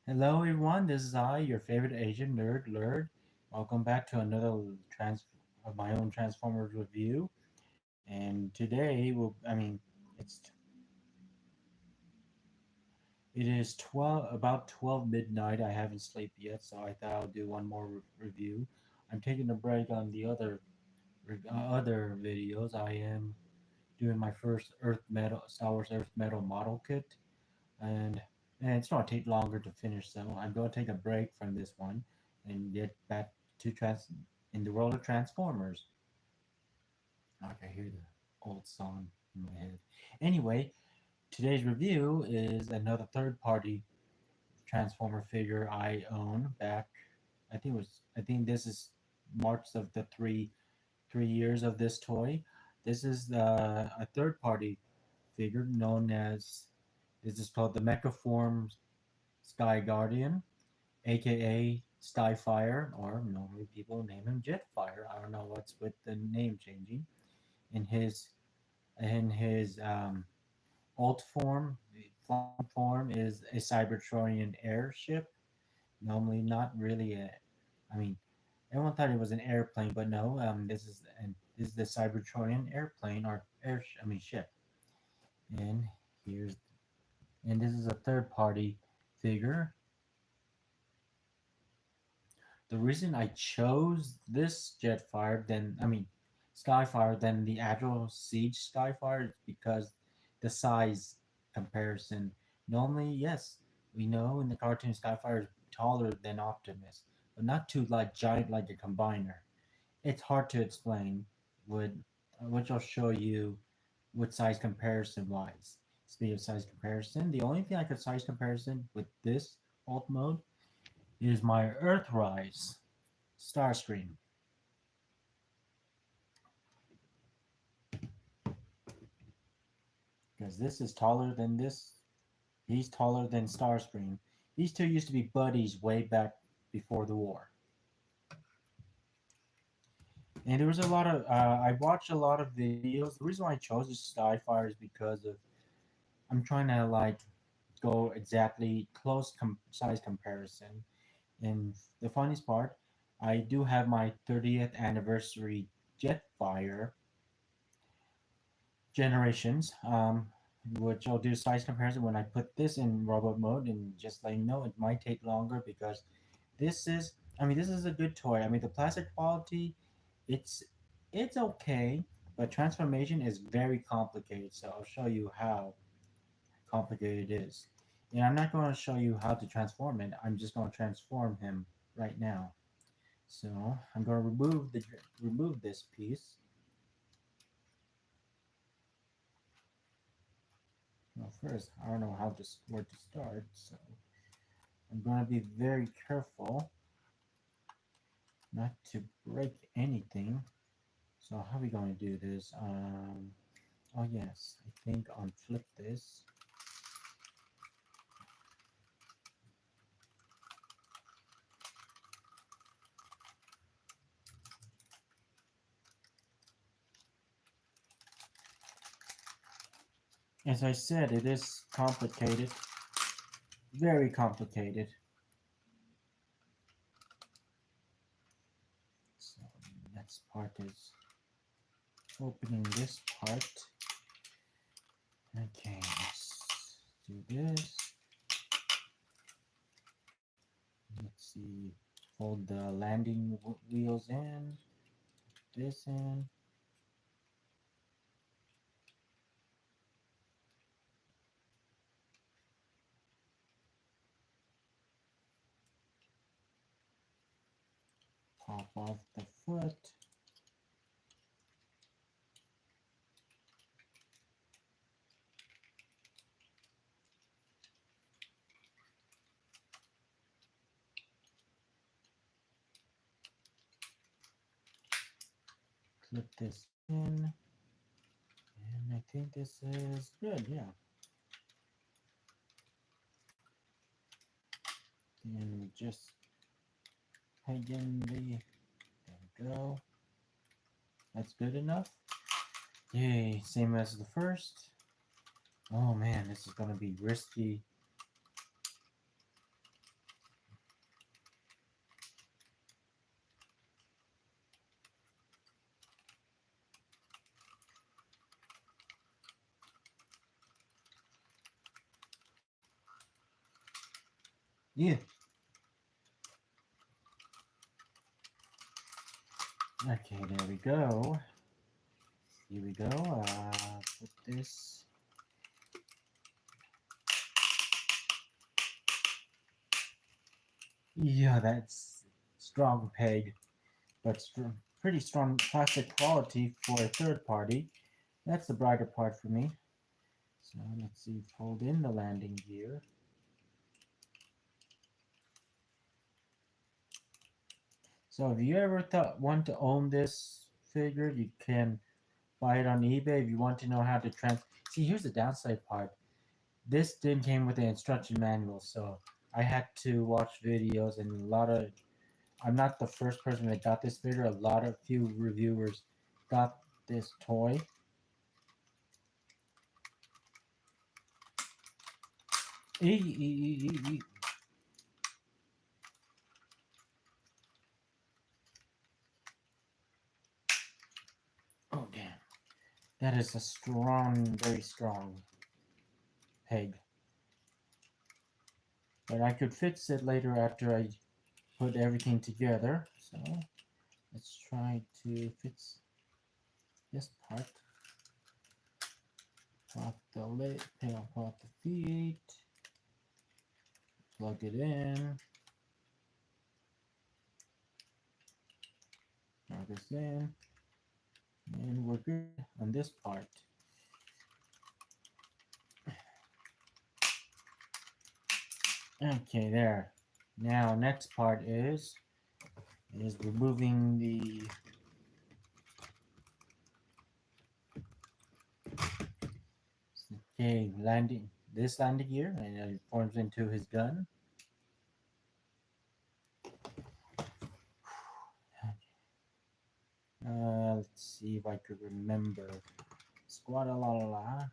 Hello, everyone. This is I, your favorite Asian nerd, Lurd. Welcome back to another of my own Transformers review. And today, it's it is 12 midnight. I haven't slept yet, so I thought I'll do one more review. I'm taking a break on the other videos. I am doing my first Earth Metal Star Wars Earth Metal model kit, and it's going to take longer to finish. So I'm going to take a break from this one and get back to trans in the world of Transformers. I can hear the old song in my head. Anyway, today's review is another third-party Transformer figure I own back. I think this is marks of the three years of this toy. This is a third-party figure known as this is called the Mechaform Sky Guardian, aka Skyfire, or normally people name him Jetfire. I don't know what's with the name changing. In his alt form, the flying form is a Cybertronian airship. Normally, not really a. I mean, everyone thought it was an airplane, but no. This is the Cybertronian airplane or ship. And here's and this is a third party figure. The reason I chose this Jetfire Skyfire than the actual Siege Skyfire is because the size comparison. Normally, yes, we know in the cartoon Skyfire is taller than Optimus, but not too like giant like a combiner. It's hard to explain, would which I'll show you with size comparison wise. Speed of size comparison. The only thing I could size comparison with this alt mode is my Earthrise Starscream. Because this is taller than this. He's taller than Starscream. These two used to be buddies way back before the war. And there was a lot of I watched a lot of videos. The reason why I chose this Skyfire is because of I'm trying to like go exactly close size comparison. And the funniest part, I do have my 30th anniversary Jetfire generations, which I'll do size comparison when I put this in robot mode, and just let you know it might take longer because this is this is a good toy. I mean the plastic quality, it's it's okay, but transformation is very complicated. So I'll show you how complicated it is. And I'm not going to show you how to transform it. I'm just going to transform him right now. So I'm going to remove this piece. Well, first, I don't know where to start, so I'm going to be very careful not to break anything. So how are we going to do this? Oh yes, I think unflip this. As I said, it is complicated, very complicated. So the next part is opening this part. Okay, let's do this. Let's see, fold the landing wheels in, this in. Pop off the foot. Clip this in. And I think this is good, yeah. And we just plug in there we go. That's good enough. Yay, same as the first. Oh man, this is gonna be risky. Yeah. Okay, there we go. Here we go. Put this. Yeah, that's strong peg, but pretty strong plastic quality for a third party. That's the brighter part for me. So let's see, fold in the landing gear. So if you ever want to own this figure, you can buy it on eBay. If you want to know how to see, here's the downside part. This didn't came with an instruction manual, so I had to watch videos and a lot of. I'm not the first person that got this figure. A lot of few reviewers got this toy. Oh damn! That is a strong, very strong peg. But I could fix it later after I put everything together. So let's try to fix this part. Pop the lid, pop the feet, plug it in, plug this in, and we're good on this part. Okay, there. Now, next part is removing the landing gear, and it forms into his gun. Let's see if I could remember. Squad la la la.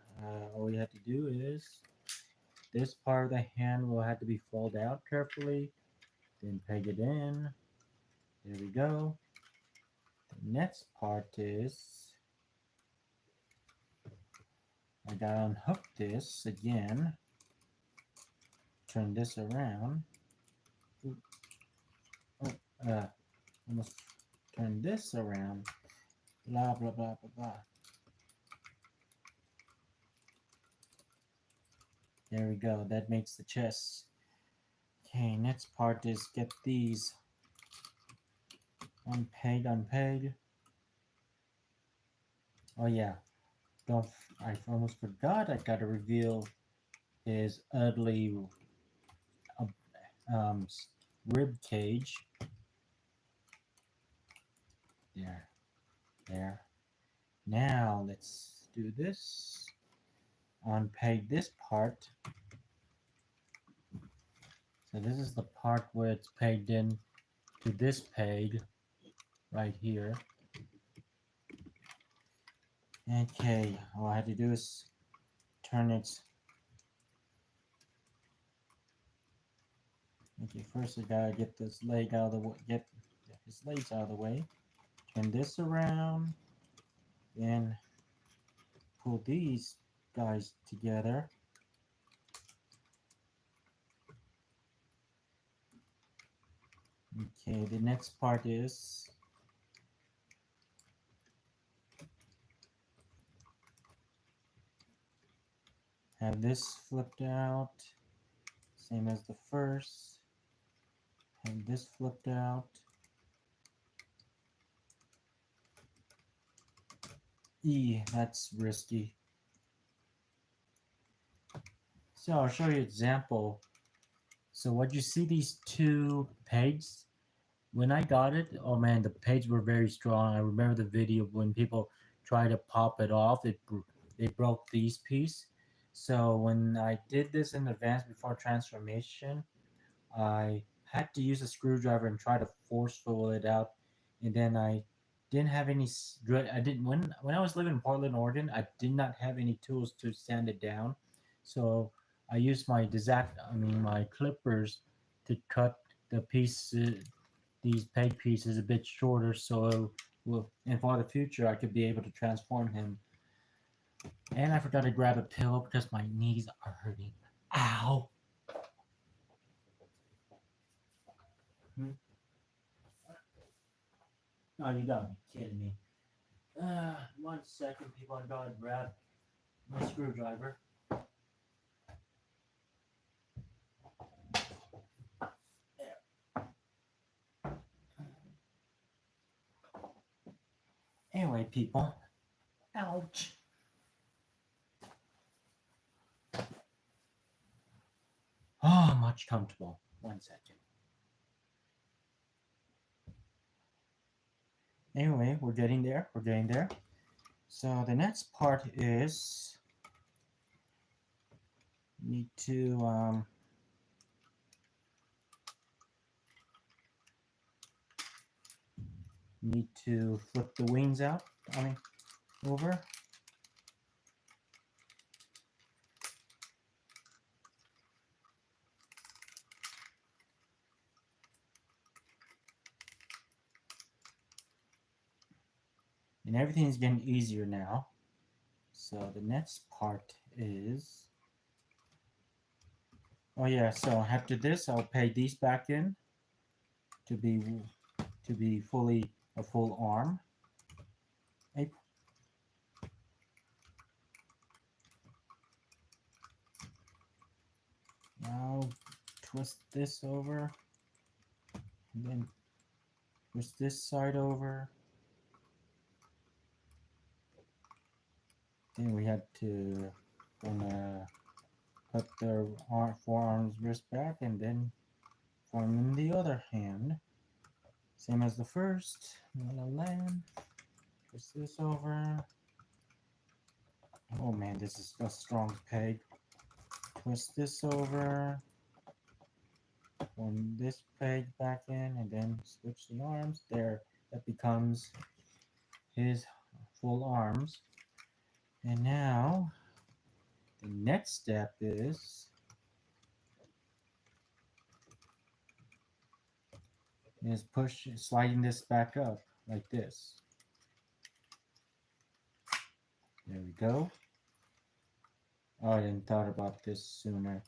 All we have to do is this part of the hand will have to be folded out carefully, then peg it in. There we go. The next part is I gotta unhook this again. Turn this around. Oh, almost turn this around. Blah blah blah blah blah. There we go. That makes the chest. Okay, next part is get these unpeg. Oh yeah, I almost forgot. I gotta reveal his ugly um, rib cage. There. Now let's do this. Unpeg this part. So this is the part where it's pegged in to this peg right here. Okay, all I have to do is turn it. Okay, first I gotta get this leg out of the way. Get his legs out of the way. Turn this around. Then pull these guys together. Okay, the next part is have this flipped out, same as the first. Have this flipped out. That's risky. So I'll show you an example. So what you see these two pegs, when I got it, oh man, the pegs were very strong. I remember the video when people try to pop it off, it broke these pieces. So when I did this in advance before transformation, I had to use a screwdriver and try to forceful it out, and then I didn't have any good. I didn't when I was living in Portland, Oregon. I did not have any tools to sand it down, so I used my clippers to cut the pieces, these peg pieces, a bit shorter, so and for the future I could be able to transform him. And I forgot to grab a pillow because my knees are hurting. Ow! Oh, you gotta be kidding me. 1 second, people. I gotta grab my screwdriver. Anyway, people. Ouch. Oh, much comfortable. 1 second. Anyway, we're getting there. We're getting there. So the next part is need to flip the wings out. Over. And everything's getting easier now. So the next part is, oh yeah, so after this I'll pay these back in to be fully a full arm. Now twist this over and then twist this side over. Then we had to gonna put the forearms wrist back and then form in the other hand. Same as the first. I'm gonna land. Twist this over. Oh man, this is a strong peg. Twist this over. Form this peg back in and then switch the arms. There, that becomes his full arms. And now the next step is sliding this back up like this. There we go. Oh, I didn't thought about this sooner.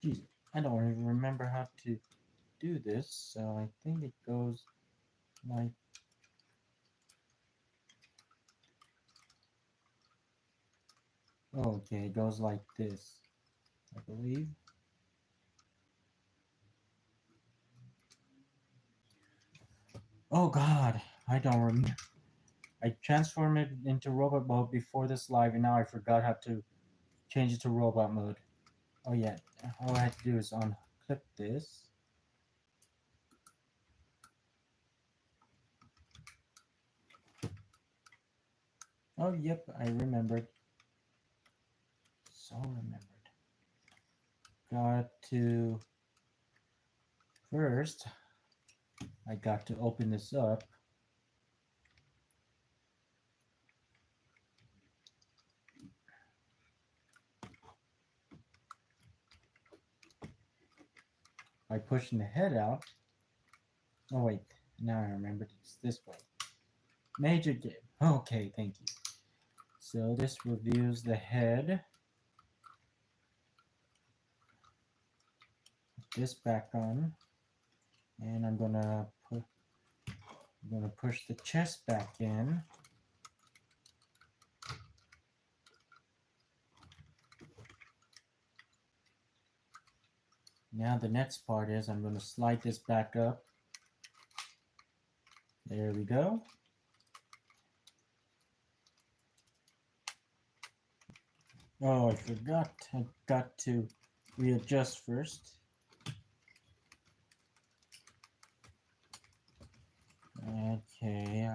Jeez, I don't even remember how to do this, so I think it goes like okay, it goes like this, I believe. Oh god, I don't remember. I transformed it into robot mode before this live and now I forgot how to change it to robot mode. Oh yeah, all I have to do is unclip this. Oh yep, I remembered. So remembered. Got to first I got to open this up. By pushing the head out. Oh wait, now I remembered it's this way. Major dip. Okay, thank you. So this reviews the head. Put this back on. And I'm gonna push the chest back in. Now the next part is I'm going to slide this back up. There we go. Oh, I forgot. I got to readjust first. Okay.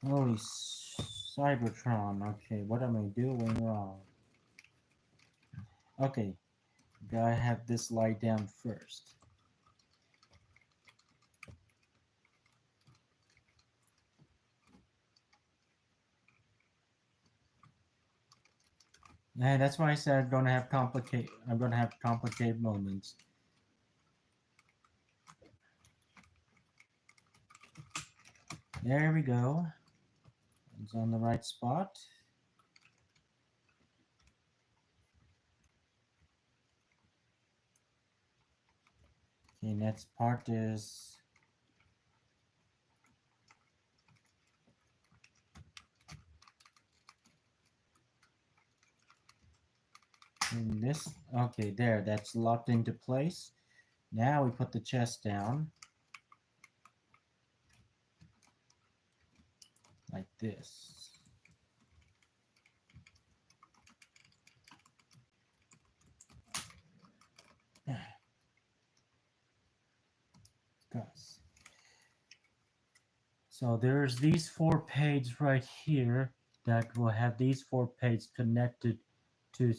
Holy Cybertron. Okay, what am I doing wrong? Okay, gotta have this lie down first. Yeah, that's why I said I'm gonna have complicated moments. There we go. It's on the right spot. Okay, next part is in this. Okay, there, that's locked into place. Now we put the chest down like this. Guys. So there's these 4 pages right here that will have these 4 pages connected to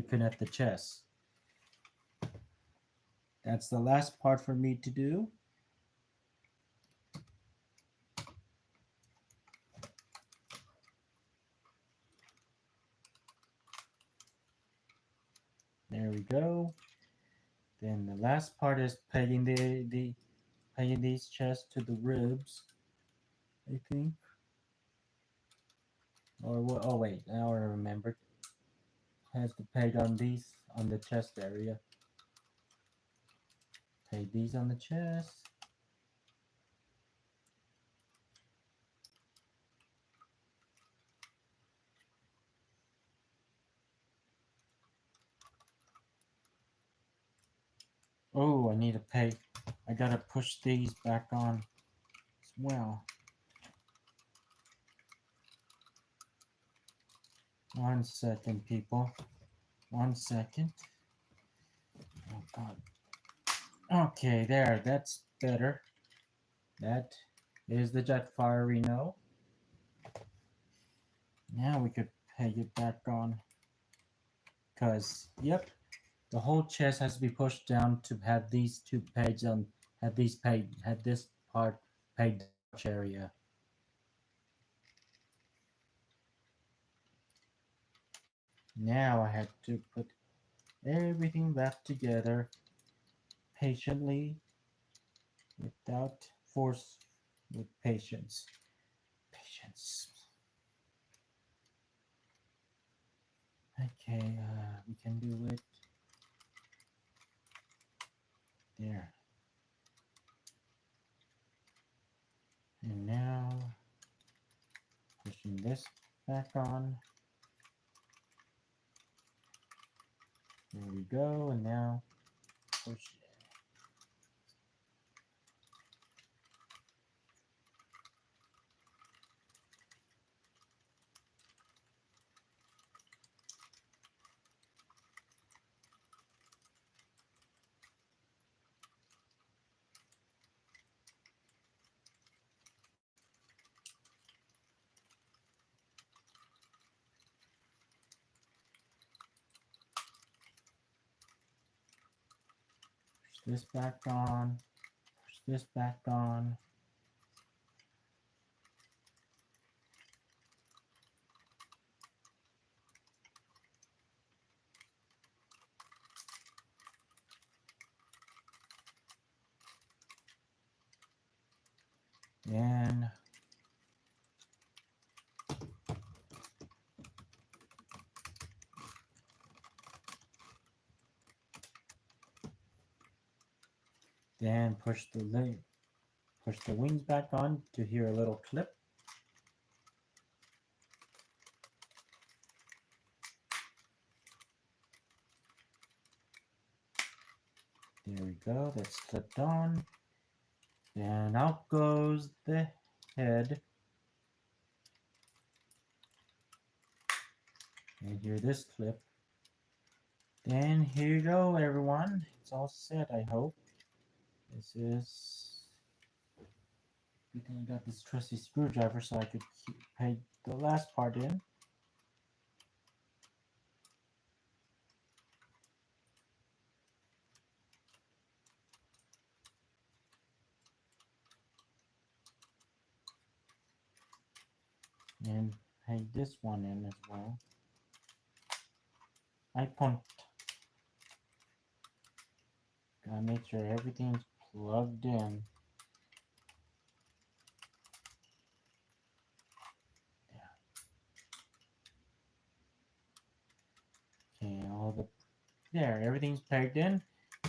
connect the chest. That's the last part for me to do. There we go. Then the last part is pegging pegging these chests to the ribs, I think. Or what? Oh wait, now I remember. Has to peg on these on the chest area. Peg these on the chest. Oh, I need a peg. I gotta push these back on as well. 1 second, people. 1 second. Oh god. Okay, there. That's better. That is the Jetfire we know. Now we could peg it back on. Cause, yep, the whole chest has to be pushed down to have these 2 pages on. Have this part pegged area. Now I have to put everything back together patiently, without force, with patience. Patience. Okay, we can do it. There. And now, pushing this back on. There we go, and now push this back on, push this back on. And then push the wings back on to hear a little clip. There we go, that's clipped on. And out goes the head. And hear this clip. Then here you go, everyone. It's all set, I hope. This is Good thing I got this trusty screwdriver so I could peg the last part in. And peg this one in as well. I point. Gotta make sure everything's plugged in. Okay, there, everything's pegged in.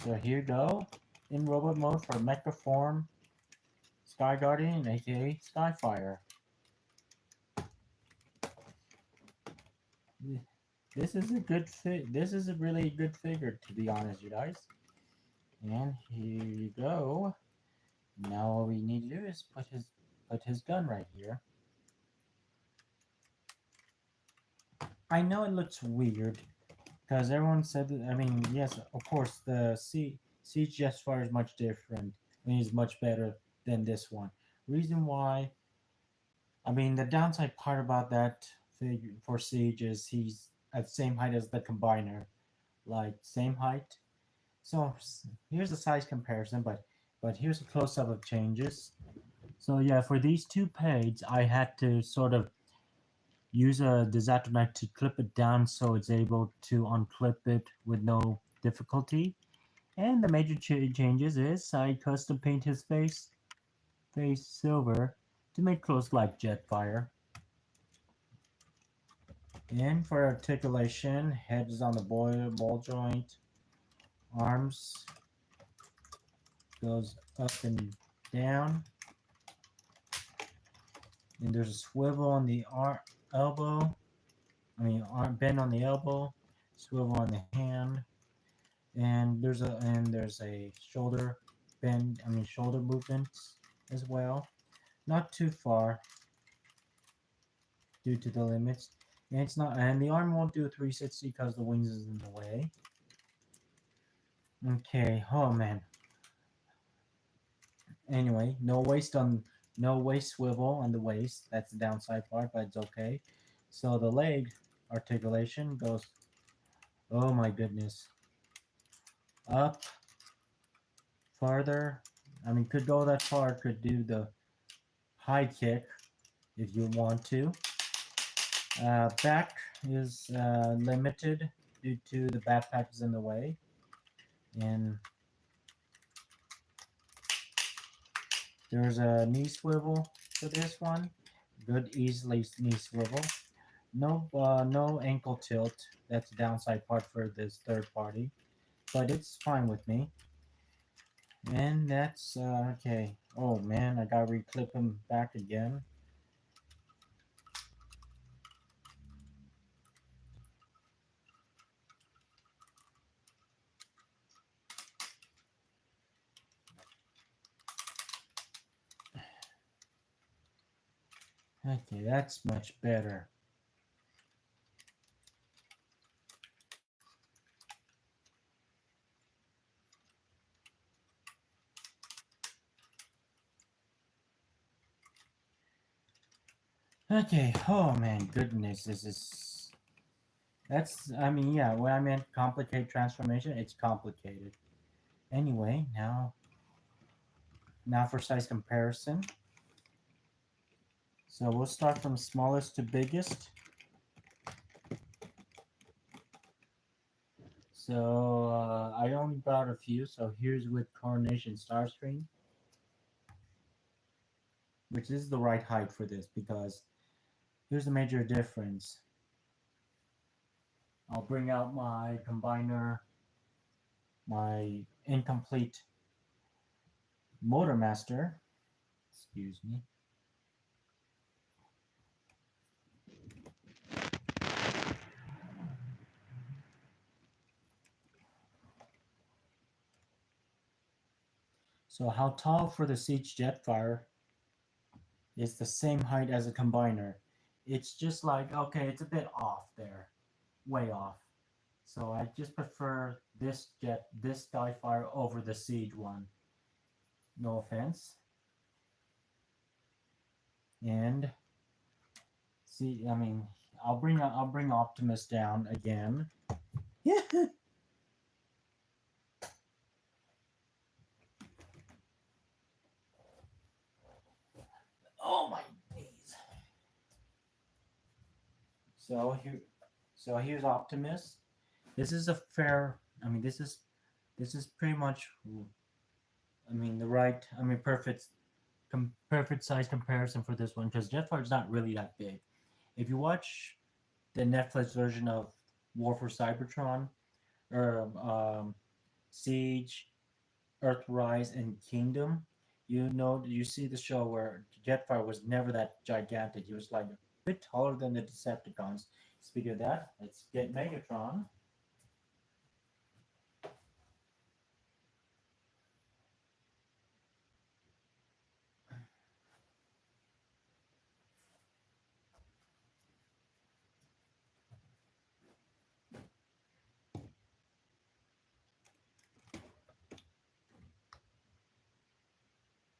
So here you go. In robot mode for Mechaform Sky Guardian, aka Skyfire. This is a good fit. This is a really good figure, to be honest, you guys. And here you go. Now all we need to do is put his gun right here. I know it looks weird because everyone said that, I mean, yes, of course, the Siege Jetfire is much different. I mean, it's much better than this one. Reason why, I mean, the downside part about that figure for Siege is he's at the same height as the Combiner, like same height. So here's a size comparison, but here's a close up of changes. So yeah, for these two pegs, I had to sort of use a disaster knife to clip it down so it's able to unclip it with no difficulty. And the major changes is I custom paint his face silver to make clothes like Jetfire. And for articulation, head is on the ball joint, arms goes up and down, and there's a swivel on the elbow. I mean, arm bend on the elbow, swivel on the hand, and there's a shoulder bend. I mean, shoulder movements as well. Not too far due to the limits. And it's not, and the arm won't do a 360 because the wings is in the way. Okay. Oh man. Anyway, no waist swivel on the waist. That's the downside part, but it's okay. So the leg articulation goes, oh my goodness, up farther. I mean, could go that far, could do the high kick if you want to. Back is limited due to the backpack is in the way. And there's a knee swivel for this one. Good, easily knee swivel. No ankle tilt. That's the downside part for this third party, but it's fine with me. And that's okay. Oh man, I gotta reclip him back again. Okay, that's much better. Okay, oh man, goodness, I mean, yeah, when I meant complicated transformation, it's complicated. Anyway, now for size comparison. So we'll start from smallest to biggest. So I only brought a few, so here's with Coronation Starscream, which is the right height for this because here's the major difference. I'll bring out my combiner, my incomplete Motor Master. Excuse me. So how tall for the Siege Jetfire is the same height as a combiner. It's just like, okay, it's a bit off there. Way off. So I just prefer this Skyfire over the Siege one. No offense. And see, I mean, I'll bring Optimus down again. Yeah. Oh my knees. So here, so here's Optimus. This is a fair. I mean, this is pretty much. I mean, the right. I mean, perfect size comparison for this one because Jetfire is not really that big. If you watch the Netflix version of War for Cybertron or Siege, Earthrise, and Kingdom, you see the show where Jetfire was never that gigantic. He was like a bit taller than the Decepticons. Speaking of that, let's get Megatron.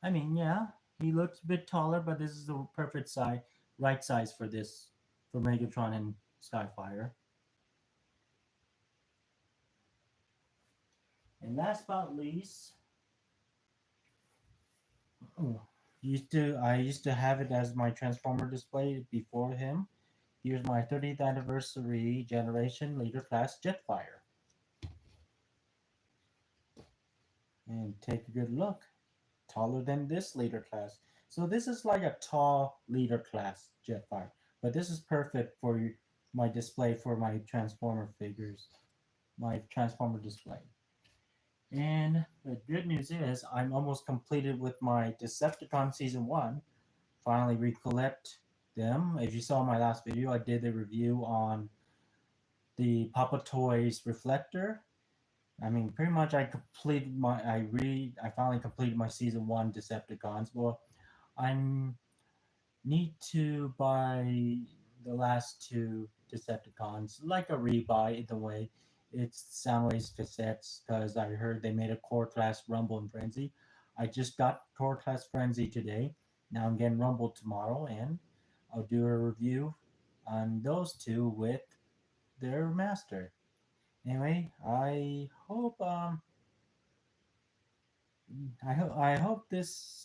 I mean, yeah, he looks a bit taller, but this is the perfect size, right size for this for Megatron and Skyfire. And last but not least, oh, I used to have it as my Transformer display before him. Here's my 30th anniversary generation leader class Jetfire. And take a good look. Taller than this leader class. So this is like a tall leader class Jetfire. But this is perfect for my display for my Transformer figures, my Transformer display. And the good news is I'm almost completed with my Decepticon Season 1. Finally recollect them. As you saw in my last video, I did a review on the Papa Toys Reflector. I mean, pretty much I finally completed my Season 1 Decepticons. Well, I need to buy the last two Decepticons, like a rebuy in the way. It's Soundwave's cassettes because I heard they made a core class Rumble and Frenzy. I just got core class Frenzy today. Now I'm getting Rumble tomorrow, and I'll do a review on those two with their master. Anyway, I hope this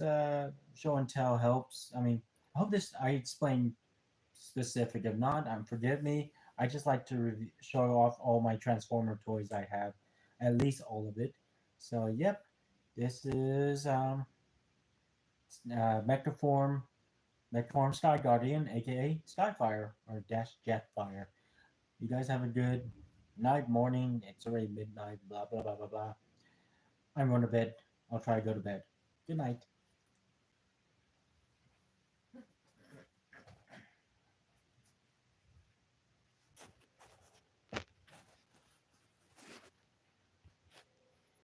show and tell helps. I mean, I hope this I explained specific. If not, forgive me. I just like to show off all my Transformer toys I have, at least all of it. So, yep, this is Mechaform, Mechaform Sky Guardian, aka Skyfire or Dash Jetfire. You guys have a good night, morning. It's already midnight. Blah blah blah blah blah. I'm going to bed. I'll try to go to bed. Good night.